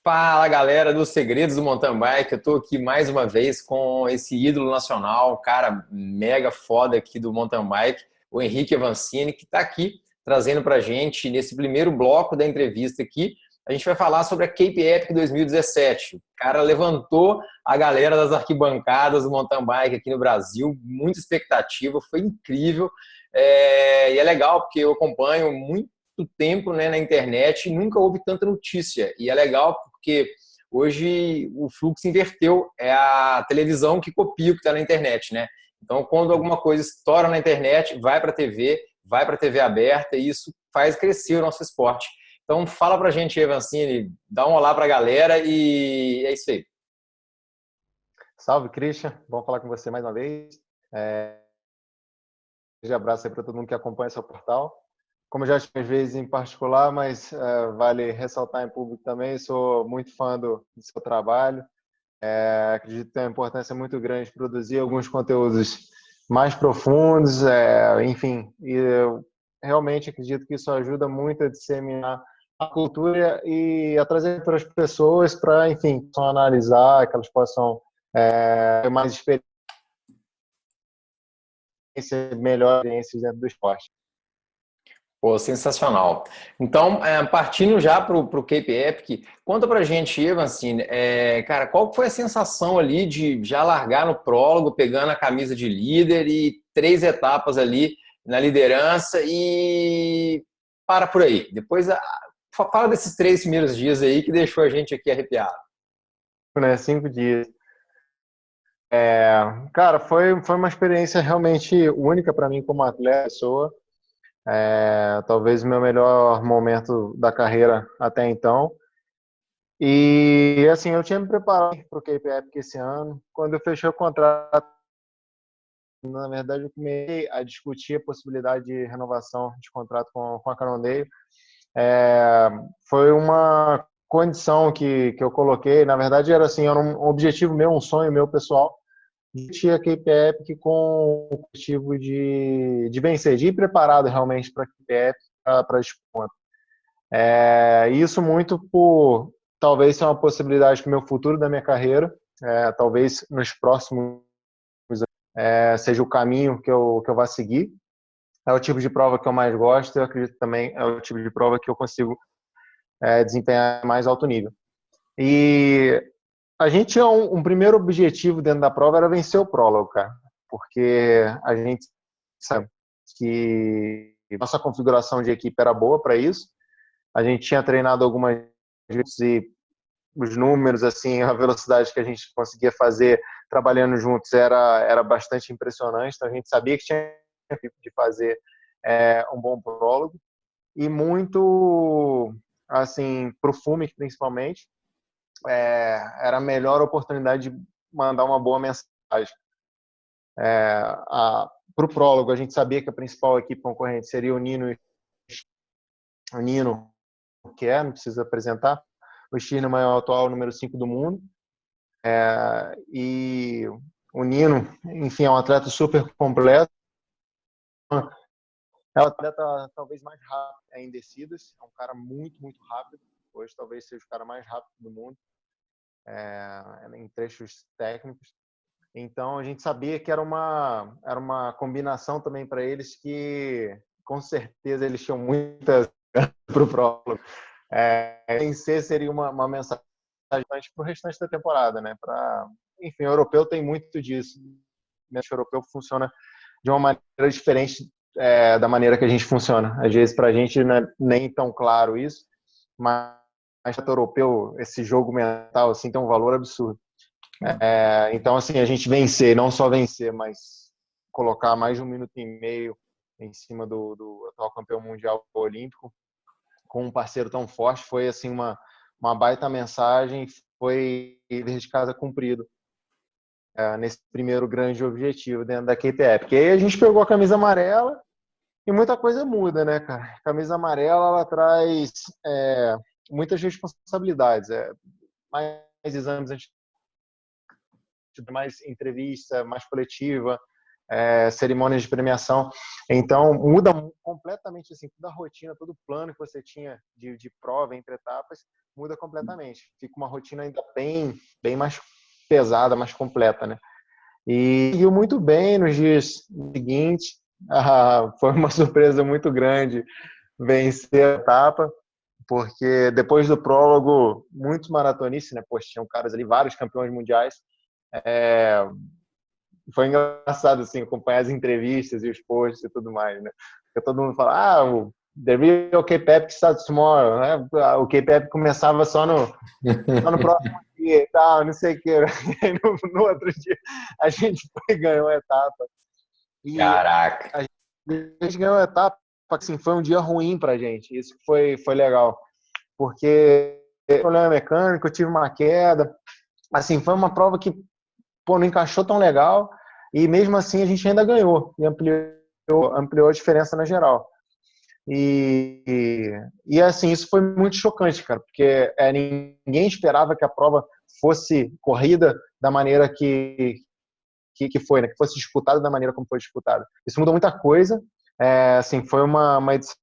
Fala galera dos Segredos do Mountain Bike, eu tô aqui mais uma vez com esse ídolo nacional, cara mega foda aqui do mountain bike, o Henrique Avancini, que está aqui trazendo pra gente nesse primeiro bloco da entrevista aqui. A gente vai falar sobre a Cape Epic 2017. O cara levantou a galera das arquibancadas do mountain bike aqui no Brasil, muita expectativa, foi incrível. E é legal porque eu acompanho muito tempo, né, na internet e nunca houve tanta notícia. E é legal porque hoje o fluxo inverteu, é a televisão que copia o que está na internet, né? Então, quando alguma coisa estoura na internet, vai para a TV, vai para a TV aberta e isso faz crescer o nosso esporte. Então, fala pra gente, Evancini, dá um olá para a galera e é isso aí. Salve, Christian. Bom falar com você mais uma vez. Um abraço aí para todo mundo que acompanha seu portal. Como eu já tive vezes em particular, mas vale ressaltar em público também, sou muito fã do seu trabalho. Acredito que tem uma importância muito grande de produzir alguns conteúdos mais profundos, enfim. E eu realmente acredito que isso ajuda muito a disseminar a cultura e a trazer para as pessoas para, enfim, possam analisar, que elas possam ter mais experiência, melhor experiências dentro do esporte. Pô, sensacional. Então, partindo já para o Cape Epic, conta pra gente, Evan, assim, cara, qual foi a sensação ali de já largar no prólogo, pegando a camisa de líder e 3 etapas ali na liderança e para por aí. Depois, fala desses 3 primeiros dias aí que deixou a gente aqui arrepiado. Né? 5 dias. Cara, foi uma experiência realmente única para mim como atleta, pessoa. Talvez o meu melhor momento da carreira até então. E assim, eu tinha me preparado para o Cape Epic esse ano. Quando eu fechei o contrato, na verdade, eu comecei a discutir a possibilidade de renovação de contrato com a Cannondale. Foi uma condição que eu coloquei. Na verdade, era assim, era um objetivo meu, um sonho meu pessoal, de a Cape Epic com o objetivo de vencer, de ir preparado realmente para a Cape Epic, para esse ponto. Isso muito por talvez ser uma possibilidade que o meu futuro da minha carreira, talvez nos próximos seja o caminho que eu vá seguir. É o tipo de prova que eu mais gosto, eu acredito também é o tipo de prova que eu consigo desempenhar mais alto nível. E a gente tinha um primeiro objetivo dentro da prova, era vencer o prólogo, cara. Porque a gente sabe que nossa configuração de equipe era boa para isso. A gente tinha treinado algumas vezes e os números, assim, a velocidade que a gente conseguia fazer trabalhando juntos era bastante impressionante. Então a gente sabia que tinha de fazer um bom prólogo e muito, assim, para o Fume principalmente, era a melhor oportunidade de mandar uma boa mensagem. Para o prólogo, a gente sabia que a principal equipe concorrente seria o Nino, que não precisa apresentar. O Schirman é o atual número 5 do mundo. E o Nino, enfim, é um atleta super completo. É o atleta talvez mais rápido em descidas. É um cara muito, muito rápido. Hoje talvez seja o cara mais rápido do mundo em trechos técnicos. Então a gente sabia que era uma combinação também para eles que com certeza eles tinham muitas para o prólogo. Vencer seria uma mensagem para o restante da temporada, né? Enfim, o europeu tem muito disso. O europeu funciona de uma maneira diferente da maneira que a gente funciona. Às vezes para a gente não é nem tão claro isso, mas o europeu, esse jogo mental assim tem um valor absurdo. Então, assim, a gente vencer, não só vencer, mas colocar mais de 1 minuto e meio em cima do atual campeão mundial olímpico, com um parceiro tão forte, foi, assim, uma baita mensagem, foi dever de casa cumprido nesse primeiro grande objetivo dentro da Cape Epic. E aí a gente pegou a camisa amarela e muita coisa muda, né, cara? A camisa amarela, ela traz muitas responsabilidades, mais exames antes, mais entrevista, mais coletiva, cerimônias de premiação. Então, muda completamente assim, toda a rotina, todo o plano que você tinha de prova entre etapas, muda completamente. Fica uma rotina ainda bem mais pesada, mais completa, né? E seguiu muito bem nos dias seguintes. Foi uma surpresa muito grande vencer a etapa, porque depois do prólogo, muitos maratonistas, né? Poxa, tinham caras ali, vários campeões mundiais. Foi engraçado, assim, acompanhar as entrevistas e os posts e tudo mais, né? Porque todo mundo fala, o The Real K-Pep starts tomorrow, né? O K-Pep começava só no próximo dia e tal, não sei o que. E aí, no outro dia, a gente foi e ganhou a etapa. E Caraca. a gente ganhou a etapa, assim, foi um dia ruim pra gente. Isso foi legal. Porque problema mecânico, eu tive uma queda. Assim, foi uma prova que não encaixou tão legal, e mesmo assim a gente ainda ganhou e ampliou a diferença na geral. E assim, isso foi muito chocante, cara, porque ninguém esperava que a prova fosse corrida da maneira que foi, né? Que fosse disputada da maneira como foi disputada. Isso mudou muita coisa. Assim, foi uma edição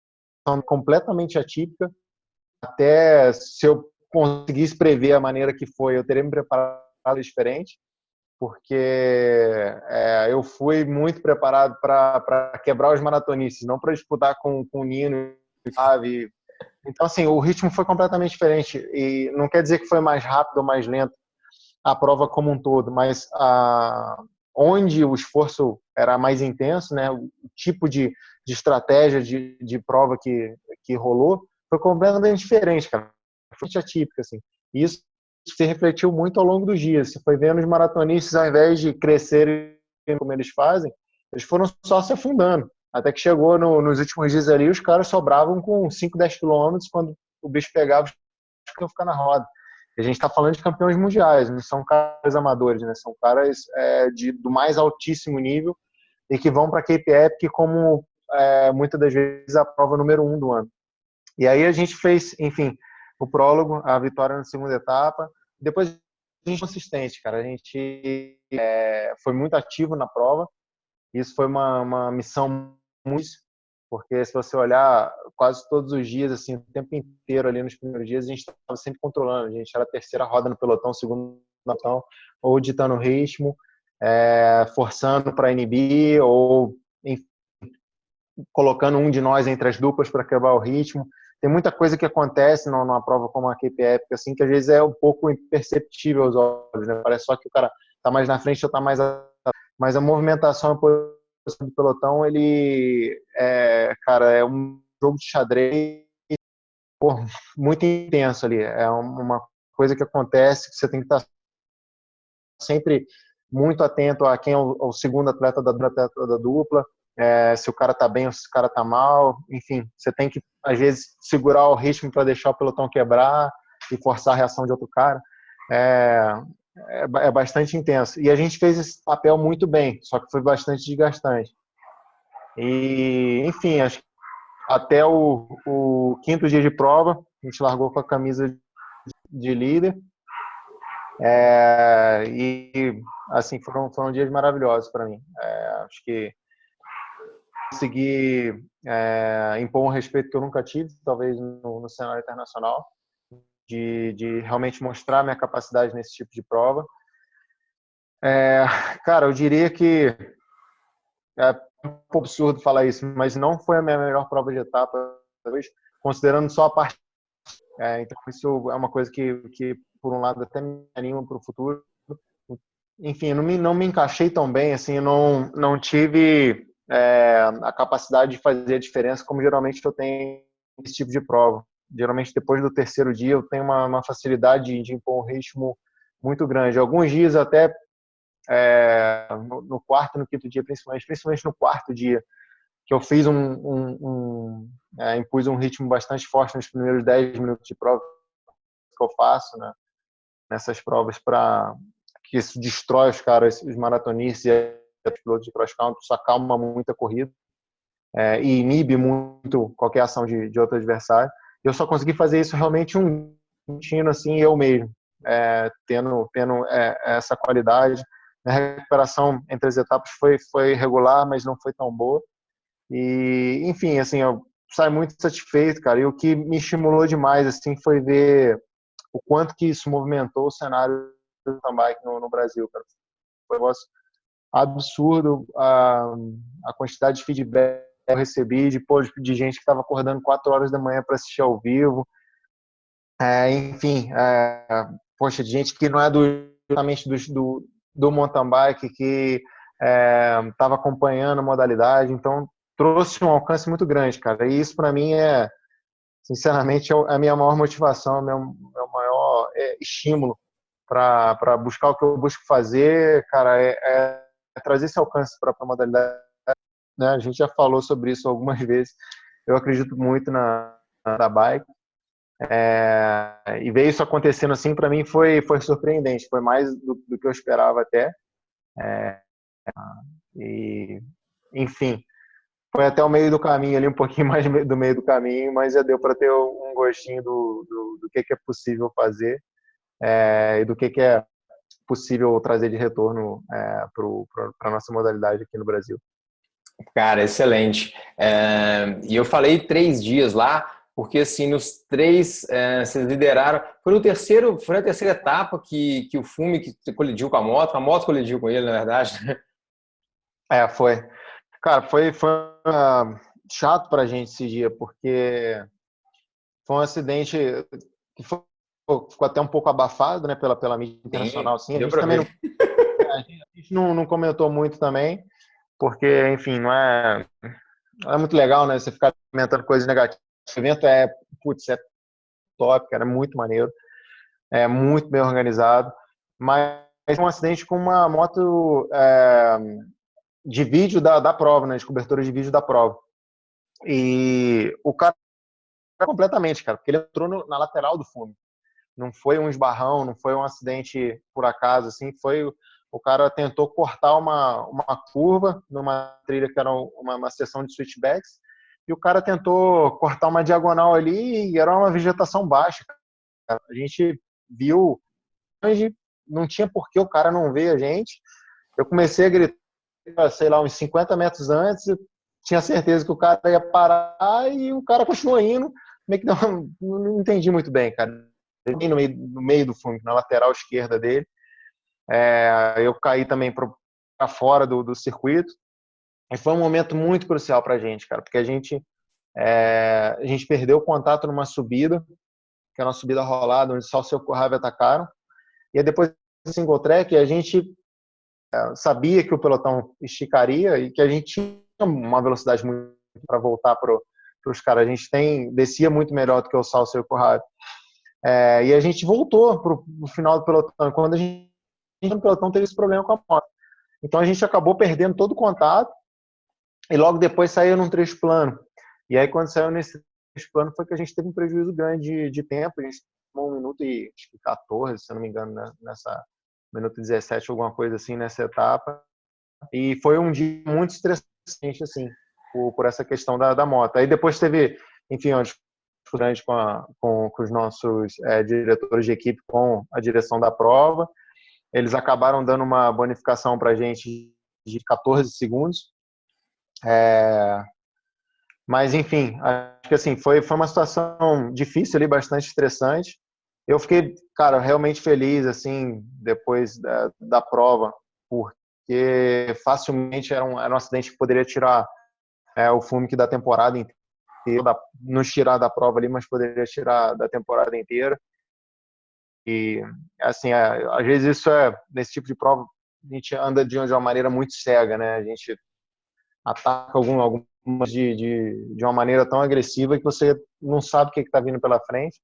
completamente atípica. Até se eu conseguisse prever a maneira que foi, eu teria me preparado diferente, porque eu fui muito preparado para quebrar os maratonistas, não para disputar com o Nino e Fábio. Então, assim, o ritmo foi completamente diferente. E não quer dizer que foi mais rápido ou mais lento a prova como um todo, mas onde o esforço era mais intenso, né, o tipo de estratégia de prova que rolou, foi completamente diferente, cara. Foi atípico, assim. E isso se refletiu muito ao longo dos dias. Você foi vendo os maratonistas, ao invés de crescerem como eles fazem, eles foram só se afundando. Até que chegou nos últimos dias ali, os caras sobravam com 5, 10 quilômetros, quando o bicho pegava, os caras iam ficar na roda. E a gente está falando de campeões mundiais, não são caras amadores, né? São caras do mais altíssimo nível e que vão para a Cape Epic como muitas das vezes a prova número 1 do ano. E aí a gente fez, enfim, o prólogo, a vitória na segunda etapa. Depois a gente foi consistente, cara. A gente foi muito ativo na prova. Isso foi uma missão muito, porque se você olhar quase todos os dias, assim, o tempo inteiro ali nos primeiros dias, a gente estava sempre controlando. A gente era a terceira roda no pelotão, segundo no pelotão, ou ditando o ritmo, forçando para inibir, ou enfim, colocando um de nós entre as duplas para quebrar o ritmo. Tem muita coisa que acontece numa prova como a Cape Epic, assim, que às vezes é um pouco imperceptível aos olhos, né? Parece só que o cara está mais na frente ou está mais atrás. Mas a movimentação do pelotão, ele cara, é um jogo de xadrez muito intenso ali. É uma coisa que acontece que você tem que estar sempre muito atento a quem é o segundo atleta da dupla, se o cara tá bem ou se o cara tá mal, enfim, você tem que às vezes segurar o ritmo para deixar o pelotão quebrar e forçar a reação de outro cara. É bastante intenso. E a gente fez esse papel muito bem, só que foi bastante desgastante. E, enfim, acho que até o quinto dia de prova, a gente largou com a camisa de líder. E, assim, foram dias maravilhosos para mim. Acho que consegui impor um respeito que eu nunca tive, talvez no cenário internacional, de realmente mostrar minha capacidade nesse tipo de prova. Cara, eu diria que é um pouco absurdo falar isso, mas não foi a minha melhor prova de etapa, talvez, considerando só a parte. Então, isso é uma coisa que, por um lado, até me anima para o futuro. Enfim, eu não me encaixei tão bem, assim, eu não tive a capacidade de fazer a diferença como geralmente eu tenho nesse tipo de prova. Geralmente, depois do terceiro dia, eu tenho uma facilidade de impor um ritmo muito grande. Alguns dias até no quarto, no quinto dia, principalmente no quarto dia, que eu fiz impus um ritmo bastante forte nos primeiros 10 minutos de prova que eu faço, né, nessas provas, para que isso destrói os caras, os maratonistas e os pilotos de cross country, isso acalma muito a corrida e inibe muito qualquer ação de outro adversário. Eu só consegui fazer isso realmente um tino assim, eu mesmo, tendo essa qualidade, A recuperação entre as etapas foi regular, mas não foi tão boa. E, enfim, assim, eu saio muito satisfeito, cara. E o que me estimulou demais, assim, foi ver o quanto que isso movimentou o cenário do mountain bike no Brasil, cara. Foi um negócio absurdo a quantidade de feedback que eu recebi de gente que estava acordando 4 horas da manhã para assistir ao vivo. Enfim, poxa, de gente que não é justamente do mountain bike, que estava acompanhando a modalidade, então trouxe um alcance muito grande, cara. E isso para mim sinceramente, a minha maior motivação, meu maior estímulo para buscar o que eu busco fazer, cara, trazer esse alcance para a modalidade. Né? A gente já falou sobre isso algumas vezes. Eu acredito muito na bike. E ver isso acontecendo assim, para mim, foi surpreendente. Foi mais do que eu esperava até. E, enfim, foi até o meio do caminho ali, um pouquinho mais do meio do caminho, mas já deu para ter um gostinho do que é possível fazer e do que é possível trazer de retorno para a nossa modalidade aqui no Brasil. Cara, excelente. E eu falei 3 dias lá, porque assim, nos 3, vocês lideraram. Foi a terceira etapa que o Fumi que colidiu com a moto colidiu com ele, na verdade. Foi. Cara, foi chato pra gente esse dia, porque foi um acidente que ficou até um pouco abafado, né, pela mídia internacional, Sim, assim. A deu gente para também ver. a gente não comentou muito também, porque, enfim, não é muito legal, né, você ficar comentando coisas negativas. O evento putz, é top, cara, é muito maneiro, é muito bem organizado, mas um acidente com uma moto de vídeo da prova, né, de cobertura de vídeo da prova. E o cara completamente, cara, porque ele entrou na lateral do fundo. Não foi um esbarrão, não foi um acidente por acaso, assim, o cara tentou cortar uma curva numa trilha que era uma seção de switchbacks, e o cara tentou cortar uma diagonal ali e era uma vegetação baixa. Cara. A gente viu, não tinha por que o cara não ver a gente. Eu comecei a gritar, sei lá, uns 50 metros antes, eu tinha certeza que o cara ia parar e o cara continuou indo, meio que não entendi muito bem, cara. Ele no meio do fundo, na lateral esquerda dele. Eu caí também para fora do circuito. E foi um momento muito crucial para a gente, cara, porque a gente perdeu o contato numa subida, que era uma subida rolada, onde só o seu Corrave atacaram. E aí depois do single track, a gente sabia que o pelotão esticaria e que a gente tinha uma velocidade muito para voltar para os caras. A gente descia muito melhor do que o Salso e o Corrado. E a gente voltou para o final do pelotão. Quando a gente no pelotão teve esse problema com a moto. Então a gente acabou perdendo todo o contato e logo depois saiu num trecho plano. E aí quando saiu nesse trecho plano foi que a gente teve um prejuízo grande de tempo. A gente tomou 1 minuto e 14, se eu não me engano, nessa 1 minuto e 17, alguma coisa assim nessa etapa. E foi um dia muito estressante, assim, por essa questão da moto. Aí depois teve, enfim, uma discussão grande com os nossos diretores de equipe, com a direção da prova. Eles acabaram dando uma bonificação para a gente de 14 segundos. Mas, enfim, acho que assim, foi uma situação difícil ali, bastante estressante. Eu fiquei, cara, realmente feliz, assim, depois da prova, porque facilmente era um acidente que poderia tirar o Fumi da temporada inteira, nos tirar da prova ali, mas poderia tirar da temporada inteira. E, assim, às vezes nesse tipo de prova, a gente anda de uma maneira muito cega, né? A gente ataca algumas de uma maneira tão agressiva que você não sabe o que está vindo pela frente.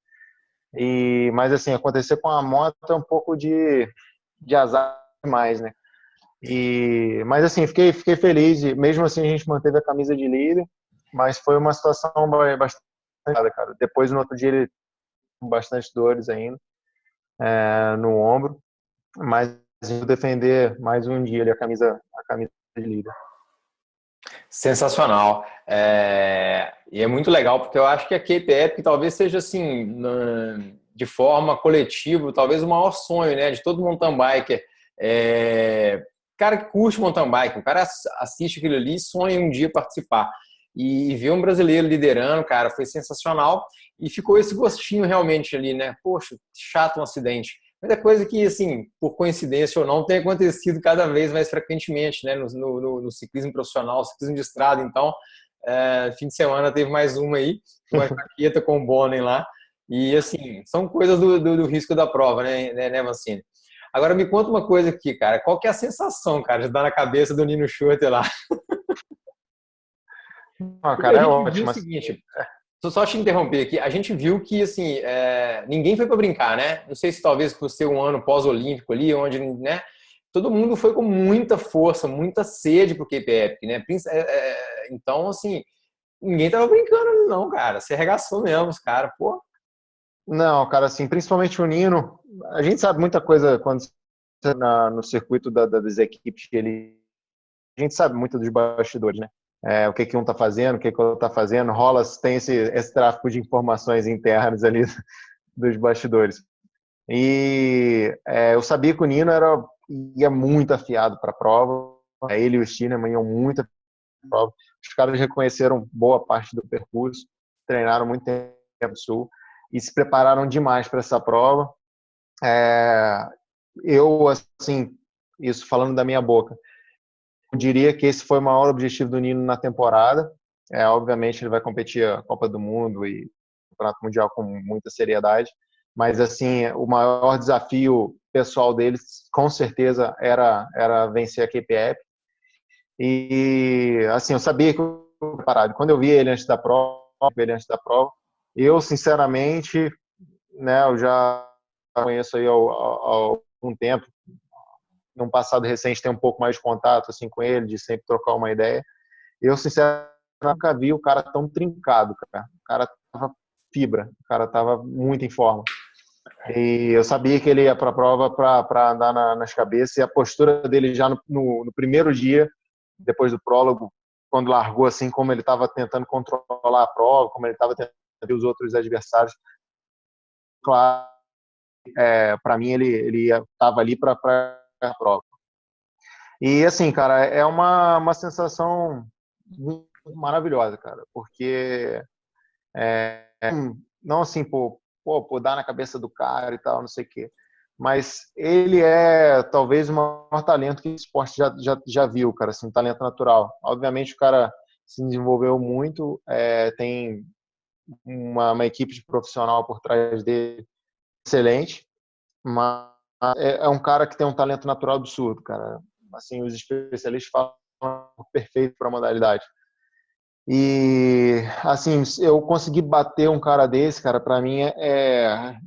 Mas, assim, acontecer com a moto é um pouco de azar demais, né? Mas, assim, fiquei feliz. Mesmo assim, a gente manteve a camisa de líder, mas foi uma situação bastante complicada, cara. Depois, no outro dia, ele com bastante dores ainda no ombro, mas vou defender mais um dia ali a camisa de líder. Sensacional. E é muito legal, porque eu acho que a Cape Epic talvez seja assim, de forma coletiva, talvez o maior sonho, né, de todo mountain biker Cara que curte mountain bike, o cara assiste aquilo ali e sonha um dia participar. E ver um brasileiro liderando, cara, foi sensacional. E ficou esse gostinho realmente ali, né? Poxa, chato um acidente. Mas é coisa que, assim, por coincidência ou não, tem acontecido cada vez mais frequentemente, né? No ciclismo profissional, ciclismo de estrada. Então, fim de semana teve mais uma aí, uma jaqueta com o Bonen lá. E, assim, são coisas do risco da prova, né, Vancini? Agora me conta uma coisa aqui, cara. Qual que é a sensação, cara, de dar na cabeça do Nino Schurter lá? Ah, Porque a cara, é gente viu o ótimo. seguinte, só te interromper aqui, a gente viu que, assim, ninguém foi para brincar, né? Não sei se talvez por ser um ano pós-olímpico ali, onde, né, todo mundo foi com muita força, muita sede pro Cape Epic, né? Então, assim, ninguém tava brincando não, cara. Você arregaçou mesmo os caras, pô. Não, cara, assim, principalmente o Nino, a gente sabe muita coisa quando você tá no circuito das equipes que a gente sabe muito dos bastidores, né? O que um tá fazendo, o que o outro tá fazendo, rola, tem esse tráfico de informações internas ali dos bastidores. E eu sabia que o Nino ia muito afiado para a prova, ele e o Stienemann iam muito afiado para a prova. Os caras reconheceram boa parte do percurso, treinaram muito tempo no Sul e se prepararam demais para essa prova. Eu, assim, isso falando da minha boca, eu diria que esse foi o maior objetivo do Nino na temporada. Obviamente ele vai competir a Copa do Mundo e o Campeonato Mundial com muita seriedade, mas assim o maior desafio pessoal deles com certeza era vencer a Cape Epic. E assim eu sabia que eu estava preparado. Quando eu vi ele antes da prova, eu sinceramente, né, eu já conheço aí há algum tempo, num passado recente tem um pouco mais de contato assim com ele, de sempre trocar uma ideia. Eu, sinceramente, nunca vi o cara tão trincado, cara. O cara tava fibra, o cara tava muito em forma. E eu sabia que ele ia para a prova para andar nas cabeças, e a postura dele já no primeiro dia, depois do prólogo, quando largou, assim, como ele estava tentando controlar a prova, como ele estava tentando ver os outros adversários, claro, para mim ele estava ali para a prova. E assim, cara, é uma sensação muito maravilhosa, cara, porque não assim por dar na cabeça do cara e tal, não sei o quê, mas ele é talvez o maior talento que o esporte já viu, cara, assim, um talento natural. Obviamente o cara se desenvolveu muito, tem uma equipe de profissional por trás dele excelente, mas é um cara que tem um talento natural absurdo, cara. Assim, os especialistas falam perfeito para a modalidade. E assim, eu consegui bater um cara desse, cara, para mim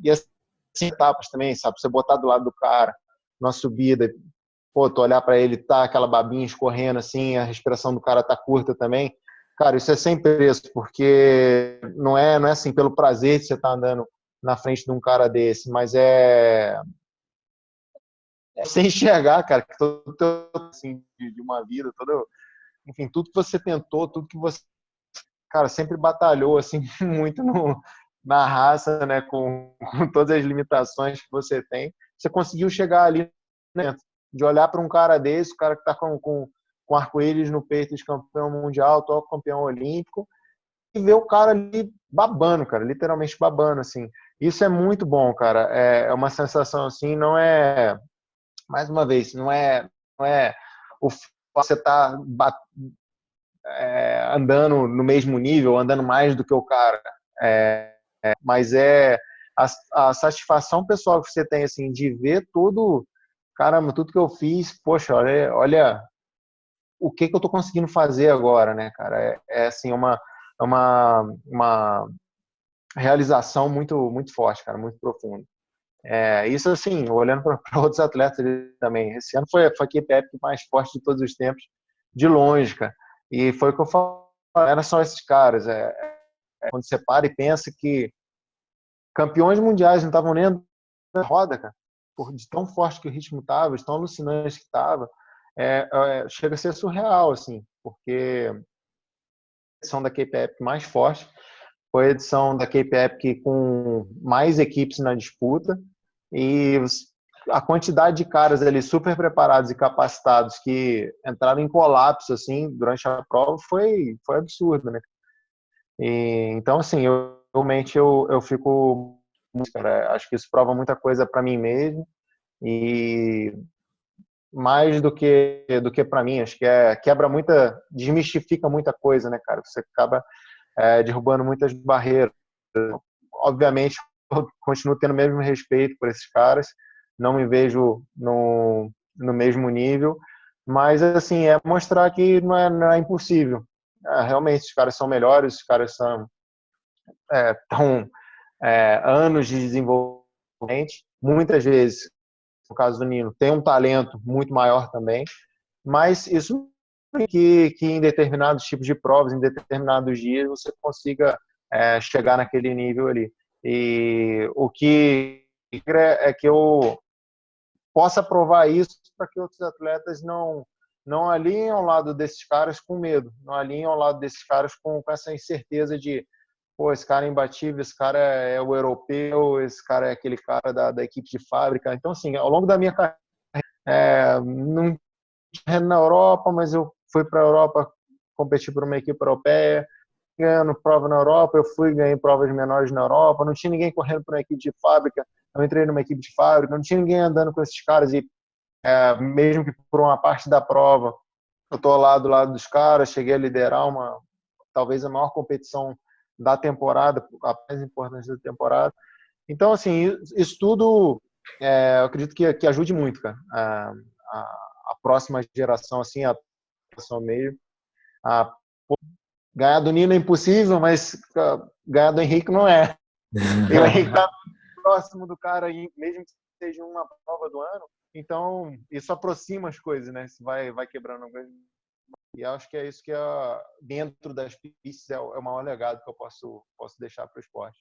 e assim, etapas também, sabe? Você botar do lado do cara, numa subida, pô, tu olhar para ele, tá aquela babinha escorrendo assim, a respiração do cara tá curta também. Cara, isso é sem preço, porque não é assim pelo prazer de você estar andando na frente de um cara desse, mas sem enxergar, cara, que todo assim de uma vida, todo, enfim, tudo que você tentou, tudo que você, cara, sempre batalhou assim muito na raça, né, com todas as limitações que você tem, você conseguiu chegar ali, né, de olhar para um cara desse, o cara que está com arco-íris no peito de campeão mundial, atual campeão olímpico, e ver o cara ali babando, cara, literalmente babando, assim. Isso é muito bom, cara. É uma sensação assim, não é, mais uma vez, não é o você tá andando no mesmo nível, andando mais do que o cara. Mas a satisfação pessoal que você tem, assim, de ver tudo, caramba, tudo que eu fiz, poxa, olha o que eu estou conseguindo fazer agora, né, cara? Assim, uma realização muito, muito forte, cara, muito profunda. Isso, assim, olhando para outros atletas também. Esse ano foi a Cape Epic mais forte de todos os tempos, de longe, cara. E foi o que eu falei, eram só esses caras. Quando você para e pensa que campeões mundiais não estavam nem na roda, cara, de tão forte que o ritmo estava, de tão alucinante que estava, chega a ser surreal, assim, porque a edição da Cape Epic mais forte foi a edição da Cape Epic com mais equipes na disputa, e a quantidade de caras ali super preparados e capacitados que entraram em colapso assim durante a prova foi absurdo, né? Então, assim, realmente eu fico, cara, acho que isso prova muita coisa para mim mesmo e mais do que para mim, acho que quebra desmistifica muita coisa, né, cara? Você acaba derrubando muitas barreiras. Obviamente, eu continuo tendo o mesmo respeito por esses caras, não me vejo no mesmo nível, mas assim, é mostrar que não é impossível. Realmente, os caras são melhores, os caras estão anos de desenvolvimento, muitas vezes, no caso do Nino, tem um talento muito maior também, mas isso que em determinados tipos de provas, em determinados dias, você consiga chegar naquele nível ali. E o que é que eu possa provar isso para que outros atletas não alinhem ao lado desses caras com medo, não alinhem ao lado desses caras com essa incerteza de pô, esse cara é imbatível, esse cara é o europeu, esse cara é aquele cara da equipe de fábrica. Então, assim, ao longo da minha carreira, não tinha na Europa, mas eu fui para a Europa competir por uma equipe europeia, ganhando prova na Europa, eu fui ganhei provas menores na Europa, não tinha ninguém correndo por uma equipe de fábrica, eu entrei numa equipe de fábrica, não tinha ninguém andando com esses caras e mesmo que por uma parte da prova eu estou lá do lado dos caras, cheguei a liderar talvez a maior competição da temporada, a mais importante da temporada. Então, assim, isso tudo eu acredito que ajude muito, cara, a próxima geração, assim, a geração meio, a ganhar do Nino é impossível, mas ganhar do Henrique não é. E o Henrique está próximo do cara, mesmo que seja uma prova do ano. Então, isso aproxima as coisas, né? Isso vai quebrando a coisa. E acho que é isso que dentro das pistas é o maior legado que eu posso deixar para o esporte.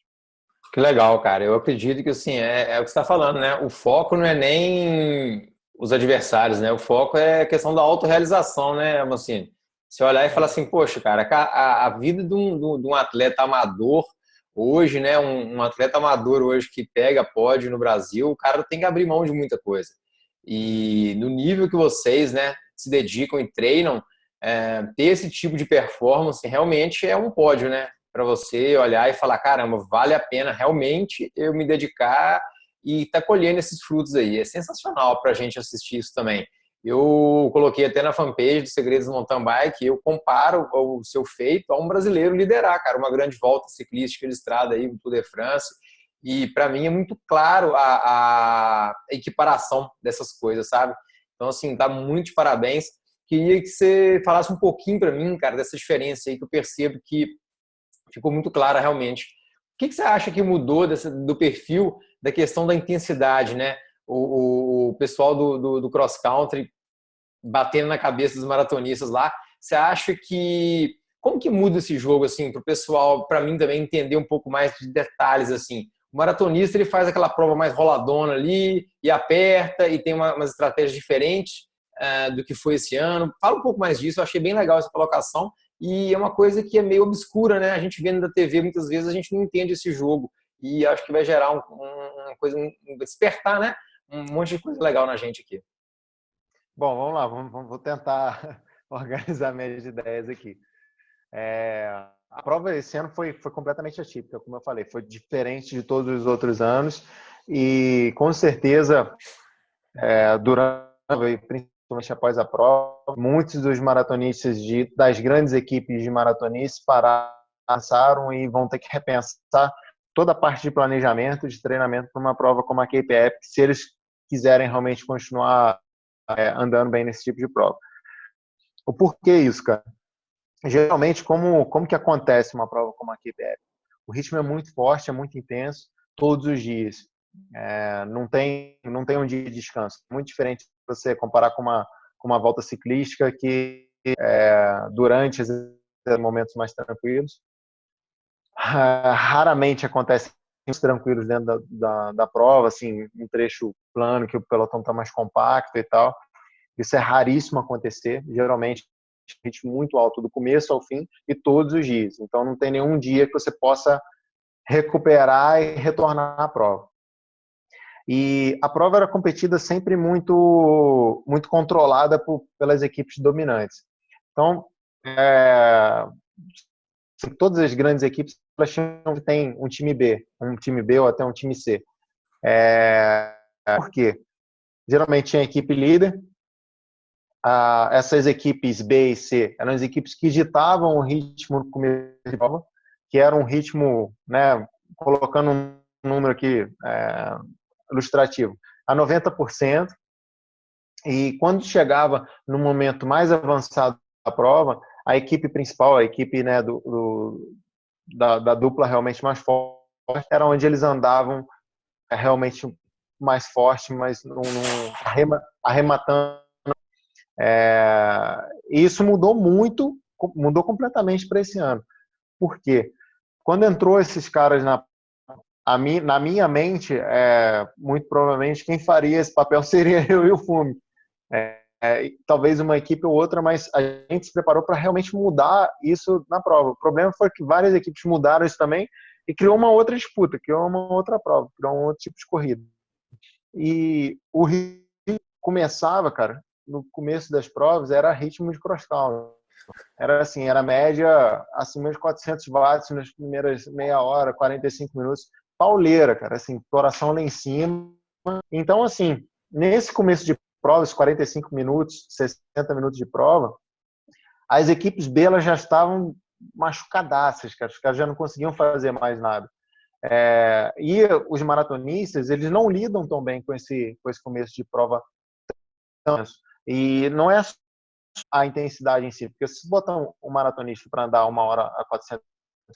Que legal, cara. Eu acredito que assim, é o que você está falando, né? O foco não é nem os adversários, né? O foco é a questão da autorrealização, né, assim, você olhar e falar assim, poxa, cara, a vida de um atleta amador hoje, né? Um atleta amador hoje que pega pódio no Brasil, o cara tem que abrir mão de muita coisa. E no nível que vocês, né, se dedicam e treinam, ter esse tipo de performance realmente é um pódio, né? Para você olhar e falar, caramba, vale a pena realmente eu me dedicar e estar colhendo esses frutos aí. É sensacional para a gente assistir isso também. Eu coloquei até na fanpage do Segredos do Mountain Bike, eu comparo o seu feito a um brasileiro liderar, cara, uma grande volta ciclística de estrada aí, o Tour de France, e para mim é muito claro a equiparação dessas coisas, sabe? Então, assim, dá muito de parabéns. Queria que você falasse um pouquinho para mim, cara, dessa diferença aí que eu percebo que ficou muito clara realmente. O que você acha que mudou do perfil da questão da intensidade, né? O pessoal do cross-country batendo na cabeça dos maratonistas lá. Você acha que... Como que muda esse jogo, assim, para o pessoal, para mim também entender um pouco mais de detalhes, assim? O maratonista, ele faz aquela prova mais roladona ali, e aperta, e tem umas estratégias diferentes do que foi esse ano. Fala um pouco mais disso, eu achei bem legal essa colocação, e é uma coisa que é meio obscura, né? A gente vendo da TV, muitas vezes, a gente não entende esse jogo, e acho que vai gerar uma coisa, despertar, né? Um monte de coisa legal na gente aqui. Bom, vamos lá, vou tentar organizar minhas ideias aqui. A prova esse ano foi completamente atípica, como eu falei, foi diferente de todos os outros anos e com certeza durante, principalmente após a prova, muitos dos maratonistas das grandes equipes de maratonistas passaram e vão ter que repensar toda a parte de planejamento, de treinamento para uma prova como a Cape Epic, se eles quiserem realmente continuar andando bem nesse tipo de prova. O porquê isso, cara? Geralmente, como que acontece uma prova como a Cape Epic? O ritmo é muito forte, é muito intenso, todos os dias. Não tem um dia de descanso. Muito diferente se você comparar com uma volta ciclística que durante os momentos mais tranquilos, raramente acontece tranquilos dentro da prova, assim, um trecho plano que o pelotão está mais compacto e tal. Isso é raríssimo acontecer. Geralmente ritmo muito alto do começo ao fim e todos os dias. Então não tem nenhum dia que você possa recuperar e retornar à prova. E a prova era competida sempre muito, muito controlada pelas equipes dominantes. Então, todas as grandes equipes elas têm um time B ou até um time C. Por quê? Geralmente tinha equipe líder. Essas equipes B e C eram as equipes que ditavam o ritmo no começo de prova, que era um ritmo, né, colocando um número aqui ilustrativo, a 90%. E quando chegava no momento mais avançado da prova, a equipe principal, a equipe, né, da dupla realmente mais forte, era onde eles andavam realmente mais forte, mas arrematando. E isso mudou muito, mudou completamente para esse ano. Por quê? Quando entrou esses caras na minha mente, muito provavelmente quem faria esse papel seria eu e o Fume. Talvez uma equipe ou outra, mas a gente se preparou para realmente mudar isso na prova. O problema foi que várias equipes mudaram isso também e criou uma outra disputa, criou uma outra prova, criou um outro tipo de corrida. E o ritmo começava, cara, no começo das provas, era ritmo de cross country. Era assim, era média acima de 400 watts nas primeiras meia hora, 45 minutos. Pauleira, cara, assim, coração lá em cima. Então, assim, nesse começo de provas, 45 minutos, 60 minutos de prova, as equipes B elas já estavam machucadaças, cara. Os caras já não conseguiam fazer mais nada. E os maratonistas, eles não lidam tão bem com esse começo de prova. E não é a intensidade em si, porque se botar um maratonista para andar 1 hora a 400,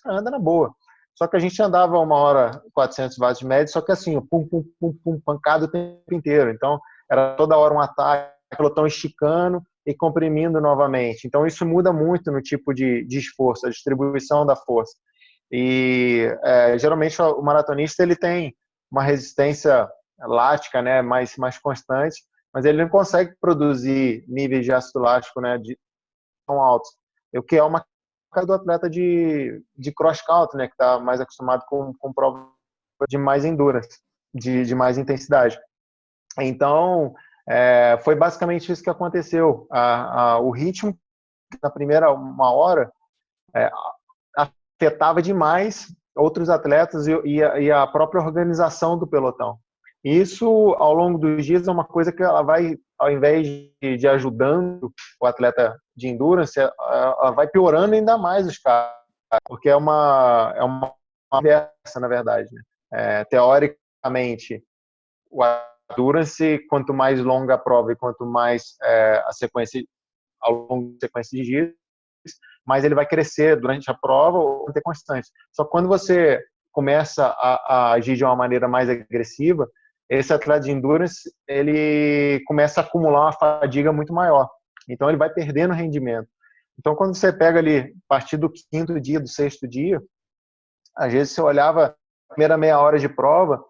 anda na boa. Só que a gente andava 1 hora 400 watts de média, só que assim, pum, pum, pum, pum, pancada o tempo inteiro. Então, era toda hora um ataque, pelotão esticando e comprimindo novamente. Então, isso muda muito no tipo de esforço, a distribuição da força. E geralmente o maratonista ele tem uma resistência lática, né, mais constante, mas ele não consegue produzir níveis de ácido lático, né, tão altos. O que é uma carga do atleta de cross country, né, que está mais acostumado com prova de mais endurance, de mais intensidade. Então, foi basicamente isso que aconteceu. O ritmo na primeira 1 hora afetava demais outros atletas e a própria organização do pelotão. Isso, ao longo dos dias, é uma coisa que ela vai, ao invés de ajudando o atleta de endurance, ela vai piorando ainda mais os caras, porque é uma conversa, na verdade. Né? Teoricamente, o endurance, quanto mais longa a prova e quanto mais a sequência, ao longo da sequência de dias, mas ele vai crescer durante a prova ou ter constante. Só que quando você começa a agir de uma maneira mais agressiva, esse atleta de endurance ele começa a acumular uma fadiga muito maior. Então ele vai perdendo rendimento. Então quando você pega ali a partir do 5º dia, do 6º dia, às vezes você olhava a primeira meia hora de prova,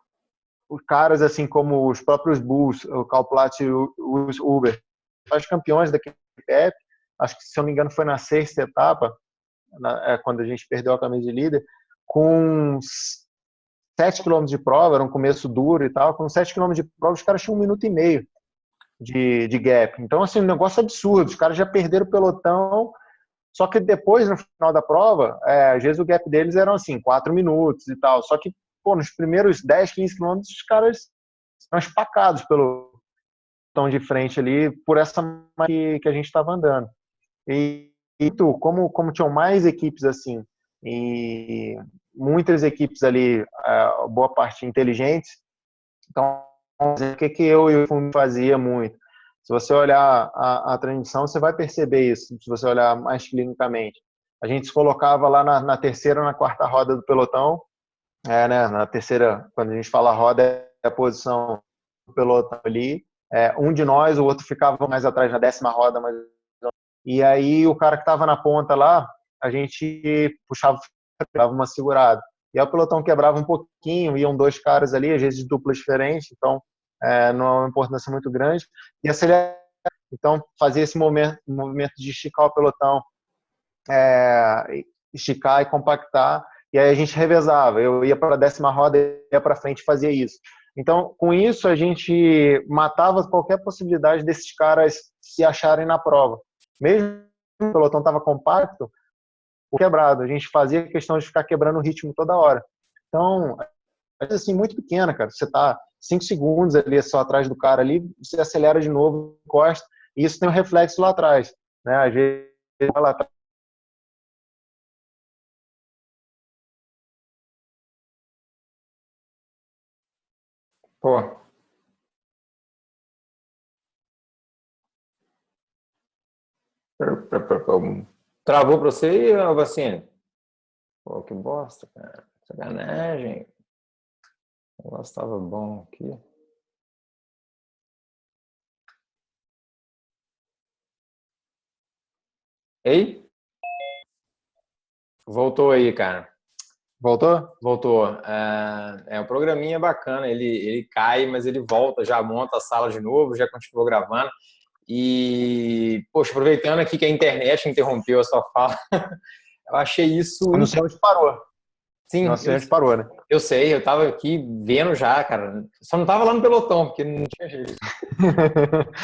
os caras assim como os próprios Bulls, o Calplat e os Uber, os campeões daquele app, acho que, se eu não me engano, foi na 6ª etapa, quando a gente perdeu a camisa de líder, com 7 km de prova, era um começo duro e tal, com 7 km de prova, os caras tinham 1 minuto e meio de gap. Então, assim, um negócio absurdo, os caras já perderam o pelotão, só que depois, no final da prova, às vezes o gap deles eram, assim, 4 minutos e tal, só que, pô, nos primeiros 10, 15 quilômetros, os caras estão espacados pelo pelotão de frente ali, por essa que a gente estava andando. E como tinham mais equipes assim, e muitas equipes ali, boa parte inteligentes, então, o que eu e o Fundo fazia muito? Se você olhar a transmissão, você vai perceber isso, se você olhar mais clinicamente. A gente se colocava lá na terceira ou na quarta roda do pelotão, né, na terceira, quando a gente fala roda, é a posição do pelotão ali, um de nós, o outro ficava mais atrás na 10ª roda, mas e aí o cara que estava na ponta lá, a gente puxava, dava uma segurada. E aí o pelotão quebrava um pouquinho, iam 2 caras ali, às vezes de dupla diferente, então não é uma importância muito grande. E acelerar, então fazia esse movimento de esticar o pelotão, esticar e compactar, e aí a gente revezava. Eu ia para a 10ª roda, ia para frente e fazia isso. Então, com isso, a gente matava qualquer possibilidade desses caras se acharem na prova. Mesmo que o pelotão estava compacto, o quebrado, a gente fazia questão de ficar quebrando o ritmo toda hora. Então, é assim, muito pequena, cara. Você tá 5 segundos ali só atrás do cara ali, você acelera de novo, encosta, e isso tem um reflexo lá atrás, né? Às vezes, lá atrás. Pô, travou pra você aí, Vacina? Pô, que bosta, cara. Sacanagem. O negócio tava bom aqui. Ei? Voltou aí, cara. Voltou? Voltou. O programinha é bacana. Ele cai, mas ele volta, já monta a sala de novo, já continuou gravando. E, poxa, aproveitando aqui que a internet interrompeu a sua fala, eu achei isso. Eu não sei onde parou. Não Sim, sei onde parou, né? eu sei, eu tava aqui vendo já, cara. Só não tava lá no pelotão, porque não tinha jeito.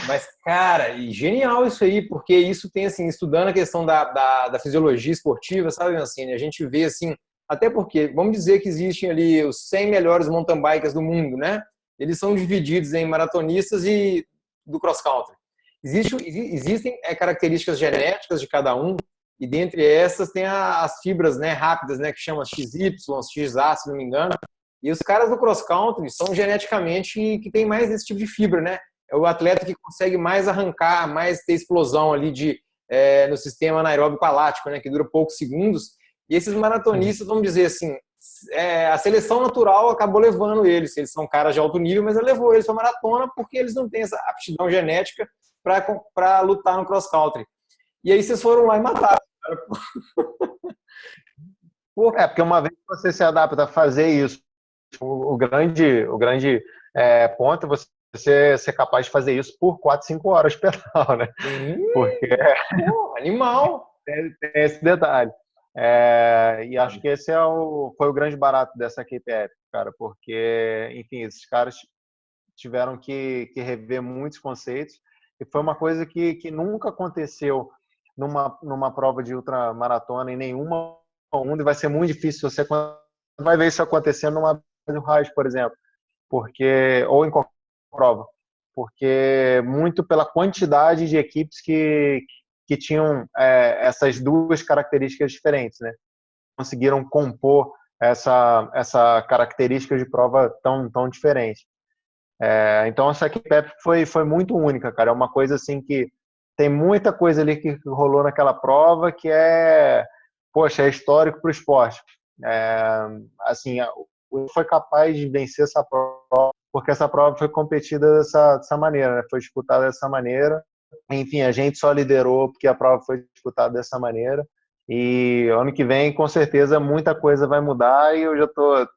Mas, cara, e genial isso aí, porque isso tem, assim, estudando a questão da fisiologia esportiva, sabe, assim, a gente vê, assim, até porque, vamos dizer que existem ali os 100 melhores mountain bikers do mundo, né? Eles são divididos em maratonistas e do cross country. Existem características genéticas de cada um, e dentre essas tem as fibras, né, rápidas, né, que chamam XY, XA, se não me engano. E os caras do cross country são geneticamente que tem mais esse tipo de fibra, né? É o atleta que consegue mais arrancar, mais ter explosão ali no sistema anaeróbico alático, né, que dura poucos segundos. E esses maratonistas, vamos dizer assim, a seleção natural acabou levando eles. Eles são caras de alto nível, mas ela levou eles para maratona porque eles não têm essa aptidão genética para lutar no cross country. E aí vocês foram lá e mataram. Porque uma vez que você se adapta a fazer isso, o grande ponto é você ser capaz de fazer isso por 4, 5 horas pedal, né? Porque Pô, animal. tem esse detalhe. E acho que esse foi o grande barato dessa KPF, cara, porque, enfim, esses caras tiveram que rever muitos conceitos e foi uma coisa que nunca aconteceu numa prova de ultramaratona em nenhuma mundo, e vai ser muito difícil você vai ver isso acontecendo numa do Raiz, por exemplo, porque ou em qualquer prova, porque muito pela quantidade de equipes que tinham essas duas características diferentes, né? Conseguiram compor essa característica de prova tão diferente. Então essa equipe foi muito única, cara. É uma coisa assim que tem muita coisa ali que rolou naquela prova que poxa, é histórico para o esporte. Assim, foi capaz de vencer essa prova porque essa prova foi competida dessa maneira, né? Foi disputada dessa maneira. Enfim, a gente só liderou porque a prova foi disputada dessa maneira. E ano que vem, com certeza, muita coisa vai mudar e eu já estou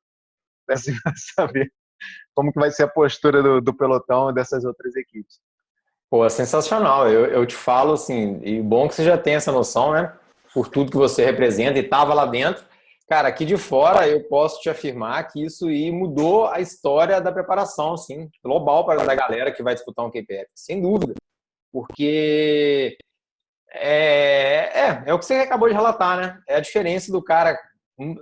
assim, saber como que vai ser a postura do pelotão e dessas outras equipes. Pô, é sensacional. Eu te falo assim, e bom que você já tem essa noção, né? Por tudo que você representa e estava lá dentro. Cara, aqui de fora eu posso te afirmar que isso aí mudou a história da preparação, assim, global para da galera que vai disputar um KPF, sem dúvida. Porque é o que você acabou de relatar, né? É a diferença do cara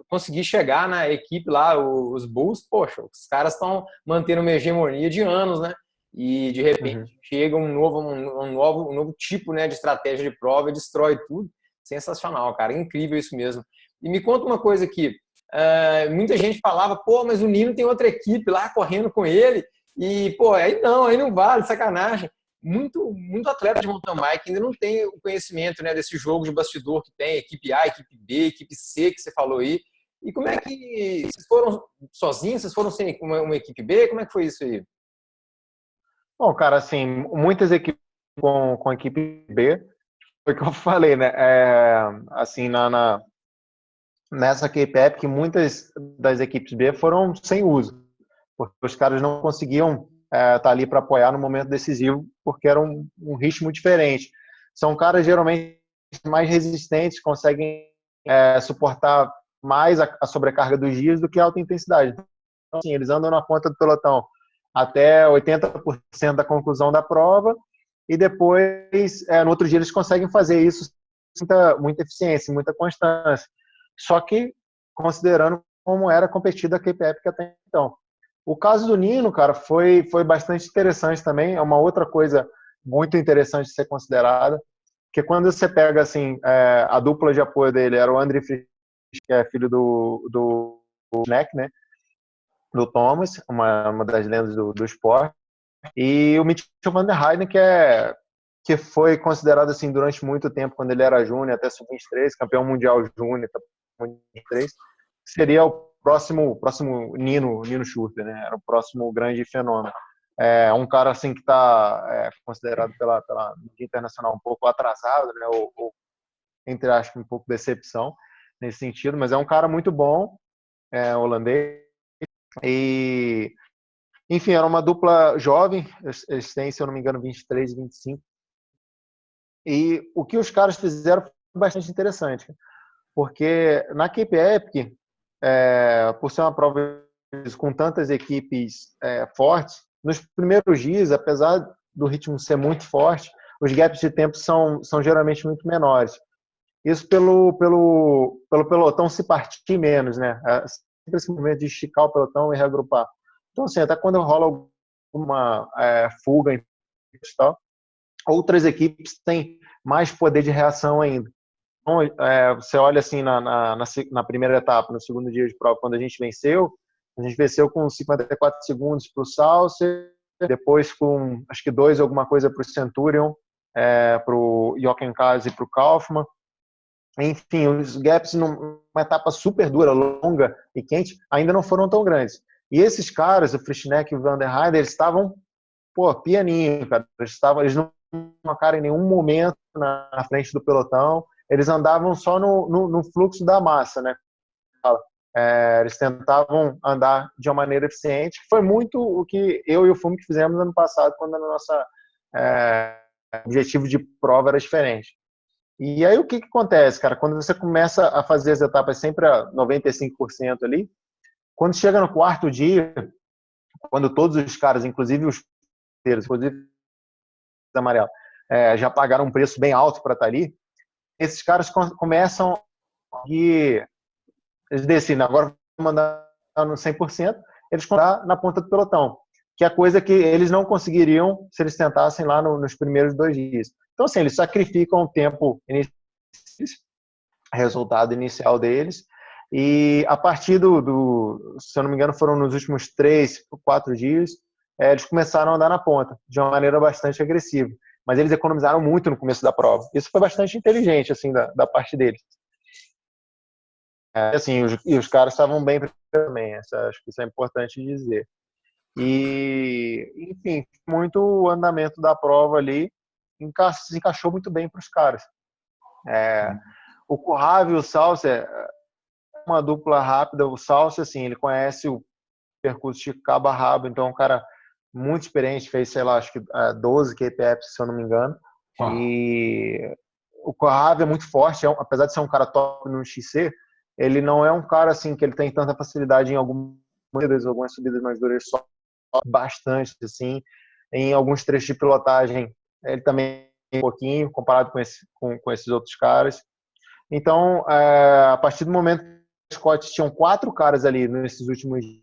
conseguir chegar na equipe lá, os Bulls, poxa, os caras estão mantendo uma hegemonia de anos, né? E de repente chega um novo tipo, né, de estratégia de prova e destrói tudo. Sensacional, cara, incrível isso mesmo. E me conta uma coisa aqui, muita gente falava, pô, mas o Nino tem outra equipe lá correndo com ele, e pô, aí não vale, sacanagem. Muito atleta de mountain bike ainda não tem o conhecimento, né, desse jogo de bastidor que tem, equipe A, equipe B, equipe C, que você falou aí. E como é que vocês foram sozinhos? Vocês foram sem uma equipe B? Como é que foi isso aí? Bom, cara, assim, muitas equipes com equipe B, foi o que eu falei, né? Assim, nessa K-Pep, que muitas das equipes B foram sem uso, porque os caras não conseguiam estar ali para apoiar no momento decisivo, porque era um ritmo diferente. São caras geralmente mais resistentes, conseguem suportar mais a sobrecarga dos dias do que a alta intensidade. Então, assim, eles andam na ponta do pelotão até 80% da conclusão da prova, e depois, no outro dia, eles conseguem fazer isso com muita eficiência, muita constância. Só que considerando como era competida a Cape Epic até então. O caso do Nino, cara, foi bastante interessante também. É uma outra coisa muito interessante de ser considerada, que quando você pega assim, a dupla de apoio dele era o André Frisch, que é filho do Schneck, né? Do Thomas, uma das lendas do esporte, e o Mitchell van der Heijden, que foi considerado assim durante muito tempo, quando ele era júnior, até sub-23, campeão mundial júnior, sub-23, seria o próximo Nino Schurter, né? Era o próximo grande fenômeno. É um cara assim que está considerado pela mídia internacional um pouco atrasado, né? Ou entre aspas um pouco decepção nesse sentido, mas é um cara muito bom, holandês, e enfim, era uma dupla jovem, eles têm, se eu não me engano, 23 e 25. E o que os caras fizeram foi bastante interessante, porque na Cape Epic, por ser uma prova com tantas equipes fortes, nos primeiros dias, apesar do ritmo ser muito forte, os gaps de tempo são geralmente muito menores. Isso pelo pelotão se partir menos, né? Sempre esse momento de esticar o pelotão e reagrupar. Então, assim, até quando rola alguma fuga e tal, outras equipes têm mais poder de reação ainda. Então, você olha assim na primeira etapa, no segundo dia de prova, quando a gente venceu com 54 segundos para o Saucer, depois com acho que 2 alguma coisa para o Centurion, para o Jochen Kaas e para o Kaufmann. Enfim, os gaps numa etapa super dura, longa e quente, ainda não foram tão grandes. E esses caras, o Frischneck e o Van der Heijden, eles estavam, pianinho, cara. Eles não marcaram em nenhum momento na frente do pelotão. Eles andavam só no fluxo da massa, né? Eles tentavam andar de uma maneira eficiente. Foi muito o que eu e o Fumik fizemos no ano passado, quando o nosso objetivo de prova era diferente. E aí o que acontece, cara? Quando você começa a fazer as etapas sempre a 95% ali, quando chega no quarto dia, quando todos os caras, inclusive os terceiros, inclusive os amarelos, já pagaram um preço bem alto para estar ali, esses caras começam e eles decidem, agora vou mandar no 100%, eles começam na ponta do pelotão, que é a coisa que eles não conseguiriam se eles tentassem lá nos primeiros 2 dias. Então, assim, eles sacrificam o tempo inicial, resultado inicial deles, e a partir se eu não me engano, foram nos últimos 3, 4 dias, eles começaram a andar na ponta, de uma maneira bastante agressiva. Mas eles economizaram muito no começo da prova. Isso foi bastante inteligente, assim, da parte deles. Assim, os caras estavam bem também, acho que isso é importante dizer. E, enfim, muito o andamento da prova ali se encaixou muito bem para os caras. O Corrave e o Saucer, uma dupla rápida. O Saucer, assim, ele conhece o percurso de cabo a rabo, então é um cara muito experiente, fez, sei lá, acho que 12 KPFs, se eu não me engano. E o Corrave é muito forte, apesar de ser um cara top no XC, ele não é um cara assim que ele tem tanta facilidade em algumas subidas mais duras, só bastante assim. Em alguns trechos de pilotagem, ele também um pouquinho comparado com esses outros caras. Então, a partir do momento que os Scott tinham 4 caras ali nesses últimos dias,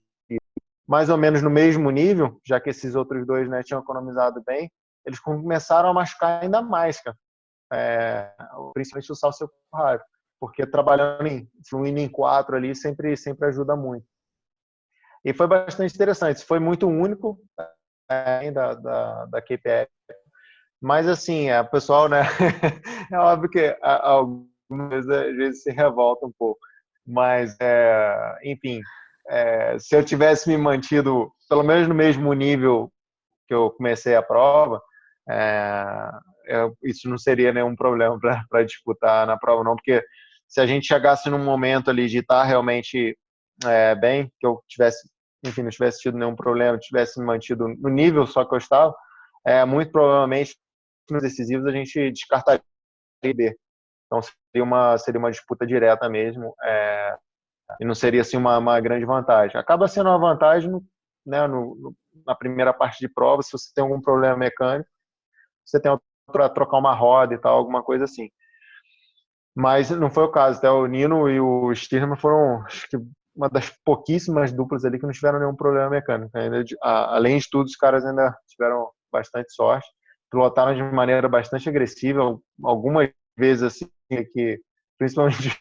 mais ou menos no mesmo nível, já que esses outros 2, né, tinham economizado bem, eles começaram a machucar ainda mais, cara. Principalmente o Salso Raiva, porque fluindo em 4 ali sempre ajuda muito. E foi bastante interessante, foi muito único da KPF, mas assim, o pessoal, né, é óbvio que algumas vezes, às vezes se revolta um pouco, mas enfim, se eu tivesse me mantido pelo menos no mesmo nível que eu comecei a prova, isso não seria nenhum problema para disputar na prova, não, porque se a gente chegasse num momento ali de estar realmente bem, que eu tivesse, enfim, não tivesse tido nenhum problema, tivesse me mantido no nível só que eu estava, muito provavelmente nos decisivos a gente descartaria o B. Então seria uma disputa direta mesmo, e não seria assim uma grande vantagem. Acaba sendo uma vantagem, né, no na primeira parte de prova, se você tem algum problema mecânico, você tem para trocar uma roda e tal, alguma coisa assim. Mas não foi o caso, até o Nino e o Stirman foram, acho que, uma das pouquíssimas duplas ali que não tiveram nenhum problema mecânico. Ainda, além de tudo, os caras ainda tiveram bastante sorte, pilotaram de maneira bastante agressiva, algumas vezes assim, que principalmente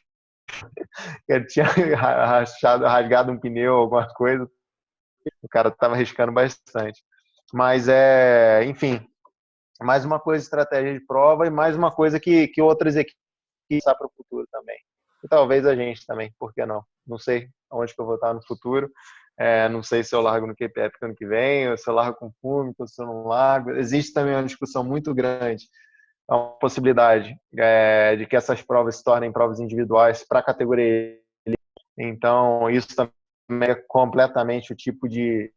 ele tinha rasgado um pneu, alguma coisa, o cara estava arriscando bastante. Mas, enfim, mais uma coisa de estratégia de prova e mais uma coisa que outras equipes pensar para o futuro também. E talvez a gente também, por que não? Não sei onde que eu vou estar no futuro, não sei se eu largo no QPF ano que vem, ou se eu largo com o público, ou se eu não largo. Existe também uma discussão muito grande, uma possibilidade de que essas provas se tornem provas individuais para a categoria. Então, isso também é completamente o tipo de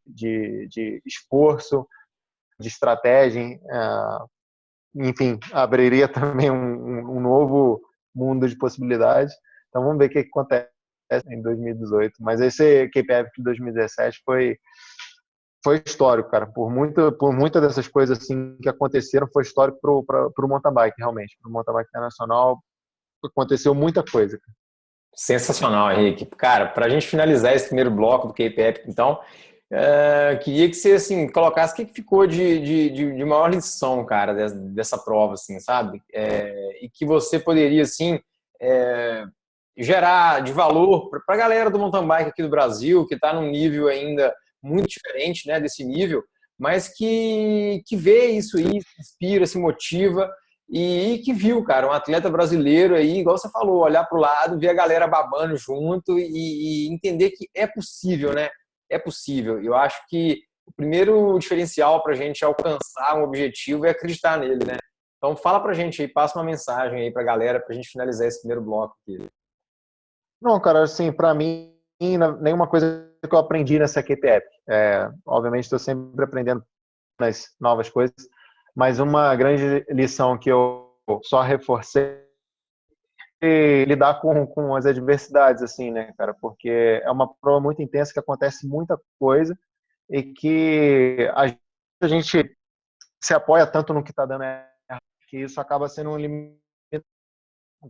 esforço, de estratégia, enfim, abriria também um novo mundo de possibilidades. Então vamos ver o que acontece em 2018. Mas esse KPF de 2017 foi histórico, cara. Por muita dessas coisas assim que aconteceram, foi histórico para o mountain bike, realmente. Para o mountain bike internacional, aconteceu muita coisa. Sensacional, Henrique. Cara, para a gente finalizar esse primeiro bloco do K-Pep, então, queria que você assim, colocasse o que ficou de maior lição, cara, dessa prova, assim, sabe? E que você poderia, assim, gerar de valor para a galera do mountain bike aqui do Brasil, que está num nível ainda muito diferente, né, desse nível, mas que vê isso aí, se inspira, se motiva e que viu, cara, um atleta brasileiro aí, igual você falou, olhar para o lado, ver a galera babando junto e entender que é possível, né? É possível. Eu acho que o primeiro diferencial para a gente alcançar um objetivo é acreditar nele, né? Então fala para a gente aí, passa uma mensagem aí para a galera para a gente finalizar esse primeiro bloco aqui. Não, cara, assim, para mim, nenhuma coisa que eu aprendi nessa KPF. Obviamente, estou sempre aprendendo nas novas coisas, mas uma grande lição que eu só reforcei é lidar com as adversidades, assim, né, cara? Porque é uma prova muito intensa que acontece muita coisa e que a gente se apoia tanto no que está dando errado que isso acaba sendo um limite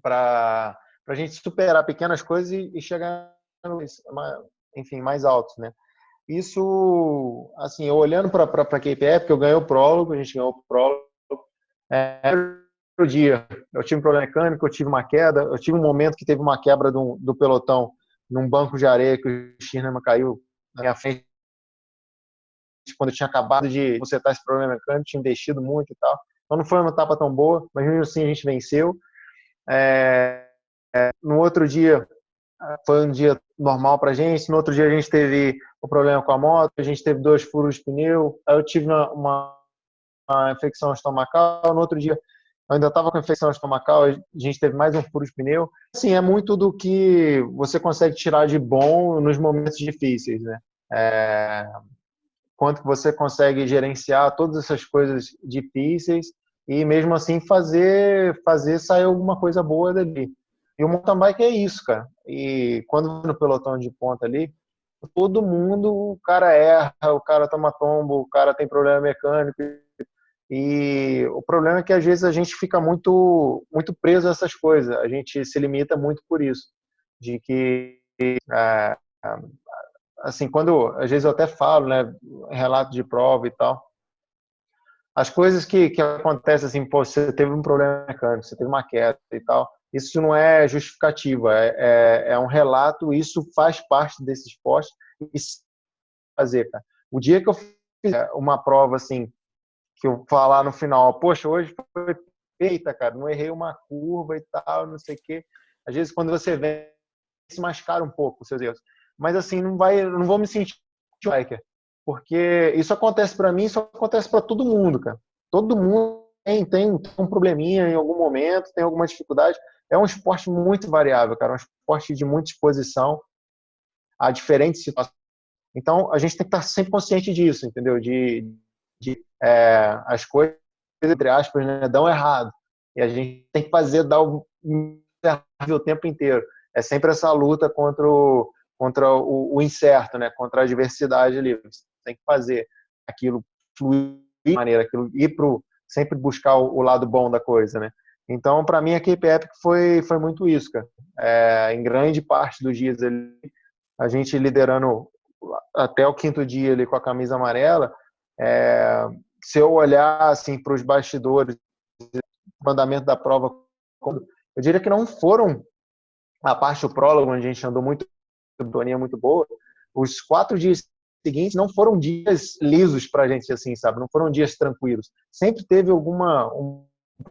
para a gente superar pequenas coisas e chegar, enfim, mais altos, né? Isso, assim, eu olhando para a KPF, que eu ganhei o prólogo, a gente ganhou o prólogo, no dia eu tive um problema mecânico, eu tive uma queda, eu tive um momento que teve uma quebra do pelotão num banco de areia que o Stirman caiu na minha frente quando eu tinha acabado de consertar esse problema mecânico, tinha investido muito e tal. Então não foi uma etapa tão boa, mas mesmo assim a gente venceu. No outro dia foi um dia normal pra gente, no outro dia a gente teve o problema com a moto, a gente teve 2 furos de pneu, aí eu tive uma infecção estomacal, no outro dia eu ainda estava com infecção estomacal, a gente teve mais um furo de pneu. Assim, é muito do que você consegue tirar de bom nos momentos difíceis, né? Quanto que você consegue gerenciar todas essas coisas difíceis e mesmo assim fazer sair alguma coisa boa dali. E o mountain bike é isso, cara. E quando no pelotão de ponta ali, todo mundo, o cara erra, o cara toma tombo, o cara tem problema mecânico. E o problema é que às vezes a gente fica muito preso a essas coisas. A gente se limita muito por isso, de que assim, quando às vezes eu até falo, né, relato de prova e tal, as coisas que acontecem assim, pô, você teve um problema mecânico, você teve uma queda e tal, isso não é justificativa, é um relato, isso faz parte desse esporte e fazer, cara. O dia que eu fizer uma prova assim, que eu falar no final, poxa, hoje foi feita, cara, não errei uma curva e tal, não sei o quê. Às vezes quando você vem, se mascara um pouco os seus erros. Mas assim, não vou me sentir biker, porque isso acontece para mim, isso acontece para todo mundo, cara. Todo mundo tem um probleminha em algum momento, tem alguma dificuldade. É um esporte muito variável, cara, um esporte de muita exposição a diferentes situações. Então, a gente tem que estar sempre consciente disso, entendeu? As coisas, entre aspas, né, dão errado. E a gente tem que dar o tempo inteiro. É sempre essa luta contra o incerto, né? Contra a adversidade ali. Você tem que fazer. aquilo fluir de maneira, aquilo ir sempre buscar o lado bom da coisa, né? Então, para mim, a Cape Epic foi muito isso, cara. Em grande parte dos dias ali, a gente liderando até o quinto dia ali com a camisa amarela, se eu olhar assim para os bastidores, o andamento da prova, eu diria que não foram a parte do prólogo, onde a gente andou muito, sintonia muito boa, os 4 dias seguintes não foram dias lisos pra gente, assim, sabe? Não foram dias tranquilos. Sempre teve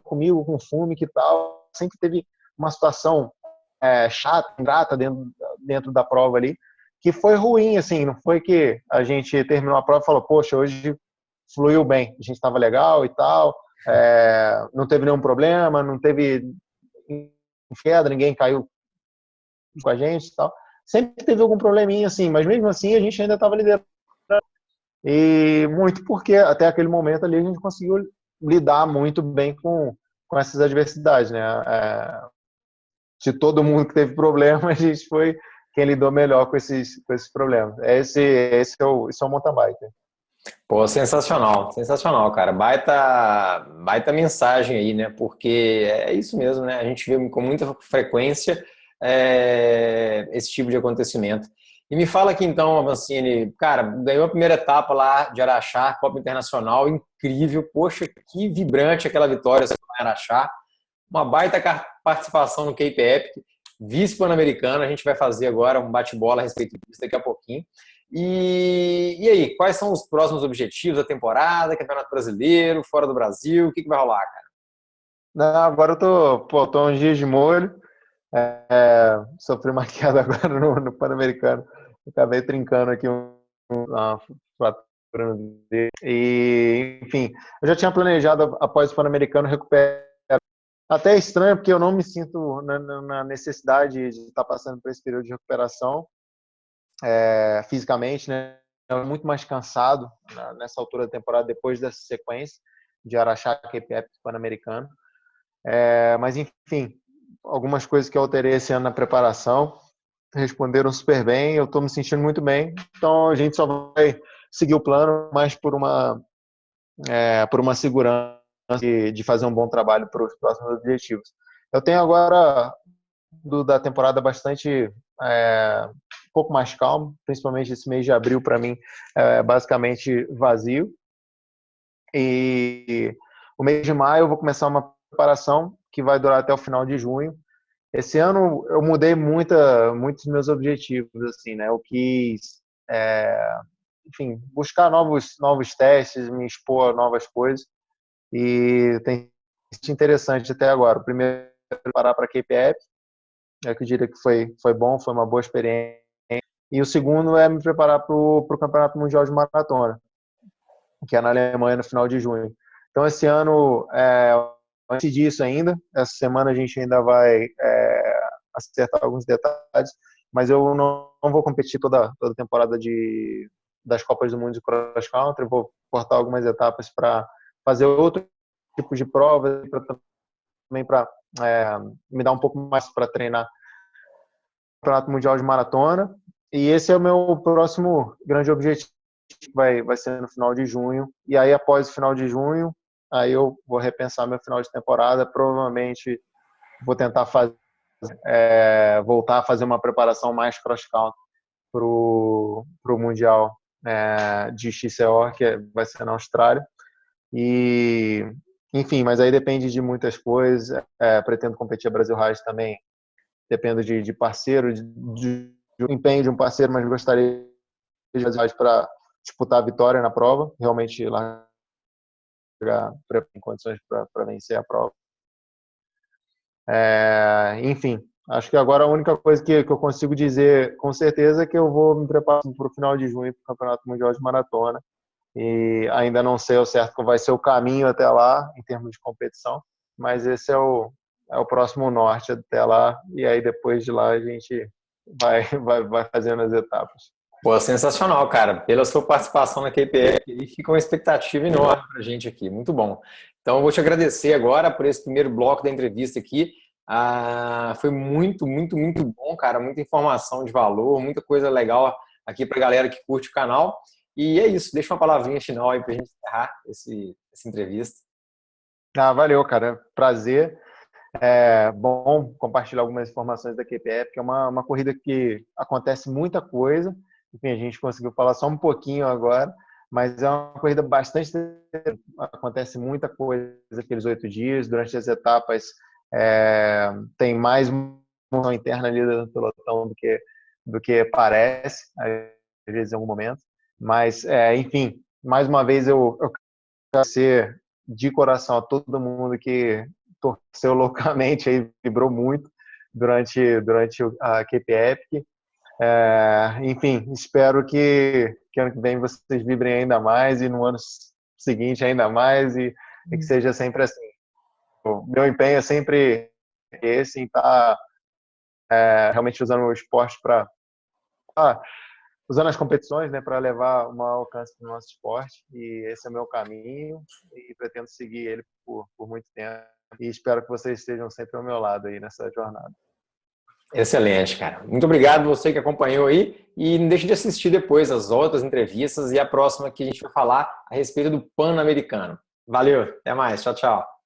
comigo com fume que tal, sempre teve uma situação chata, ingrata dentro da prova ali, que foi ruim, assim, não foi que a gente terminou a prova e falou, poxa, hoje fluiu bem, a gente estava legal e tal, não teve nenhum problema, não teve queda, ninguém caiu com a gente e tal. Sempre teve algum probleminha, assim, mas mesmo assim a gente ainda estava liderando. E muito porque até aquele momento ali a gente conseguiu lidar muito bem com essas adversidades, né? De todo mundo que teve problema, a gente foi quem lidou melhor com esses problemas. Esse é o mountain bike. Pô, sensacional, sensacional, cara. Baita mensagem aí, né? Porque é isso mesmo, né? A gente vê com muita frequência esse tipo de acontecimento. E me fala aqui então, Avancini, cara, ganhou a primeira etapa lá de Araxá, Copa Internacional, incrível. Poxa, que vibrante aquela vitória em Araxá. Uma baita participação no Cape Epic, vice-pan-americano. A gente vai fazer agora um bate-bola a respeito disso daqui a pouquinho. E aí, quais são os próximos objetivos da temporada? Campeonato Brasileiro, fora do Brasil? O que vai rolar, cara? Não, agora eu tô uns dias de molho. Sofri uma queda agora no Pan-Americano. Acabei trincando aqui uma fratura no dedo. E, enfim, eu já tinha planejado após o Pan-Americano recuperar. Até é estranho, porque eu não me sinto na necessidade de estar passando por esse período de recuperação fisicamente, né? Eu muito mais cansado nessa altura da temporada, depois dessa sequência de Araxá, Cape Epic, Pan-Americano. Mas, enfim, algumas coisas que eu alterei esse ano na preparação responderam super bem, eu estou me sentindo muito bem, então a gente só vai seguir o plano, mas por uma segurança de fazer um bom trabalho para os próximos objetivos. Eu tenho agora da temporada bastante um pouco mais calmo, principalmente esse mês de abril para mim basicamente vazio, e o mês de maio eu vou começar uma preparação que vai durar até o final de junho. Esse ano eu mudei muitos meus objetivos, assim, né? Eu quis, enfim, buscar novos testes, me expor a novas coisas, e tem sido interessante até agora. O primeiro é preparar para a Cape Epic, que eu diria que foi bom, foi uma boa experiência. E o segundo é me preparar para o Campeonato Mundial de Maratona, que é na Alemanha no final de junho. Então, esse ano, antes disso ainda, essa semana a gente ainda vai acertar alguns detalhes, mas eu não vou competir toda a temporada das Copas do Mundo de Cross Country, vou cortar algumas etapas para fazer outro tipo de prova, também para me dar um pouco mais para treinar o Campeonato Mundial de Maratona. E esse é o meu próximo grande objetivo, vai ser no final de junho. E aí, após o final de junho, aí eu vou repensar meu final de temporada. Provavelmente vou tentar voltar a fazer uma preparação mais cross-country para o Mundial de XCO, que vai ser na Austrália. E, enfim, mas aí depende de muitas coisas. Pretendo competir a Brasil Ride também. Dependo de parceiro, de empenho de um parceiro, mas gostaria de fazer para disputar a vitória na prova, realmente lá em condições para vencer a prova. Enfim, acho que agora a única coisa que eu consigo dizer com certeza é que eu vou me preparar para o final de junho para o Campeonato Mundial de Maratona, e ainda não sei ao certo qual vai ser o caminho até lá em termos de competição, mas esse é o próximo norte até lá, e aí depois de lá a gente vai fazendo as etapas. Pô, sensacional, cara. Pela sua participação na KPR, e fica uma expectativa enorme pra gente aqui. Muito bom. Então, eu vou te agradecer agora por esse primeiro bloco da entrevista aqui. Foi muito, muito, muito bom, cara. Muita informação de valor, muita coisa legal aqui pra galera que curte o canal. E é isso, deixa uma palavrinha final aí para a gente encerrar essa entrevista. Valeu, cara. Prazer. É bom compartilhar algumas informações da QPF, que é uma corrida que acontece muita coisa. Enfim, a gente conseguiu falar só um pouquinho agora, mas é uma corrida bastante. Acontece muita coisa naqueles 8 dias. Durante as etapas, tem mais movimentação interna ali do pelotão do que parece, às vezes, em algum momento. Mas, enfim, mais uma vez eu quero agradecer de coração a todo mundo que torceu loucamente, aí vibrou muito durante a Cape Epic. Enfim, espero que ano que vem vocês vibrem ainda mais e no ano seguinte ainda mais e que seja sempre assim. O meu empenho é sempre esse, em estar realmente usando o esporte para usando as competições, né, para levar um maior alcance para o nosso esporte, e esse é o meu caminho e pretendo seguir ele por muito tempo e espero que vocês estejam sempre ao meu lado aí nessa jornada. Excelente, cara. Muito obrigado você que acompanhou aí e não deixe de assistir depois as outras entrevistas e a próxima que a gente vai falar a respeito do Pan-Americano. Valeu, até mais, tchau, tchau.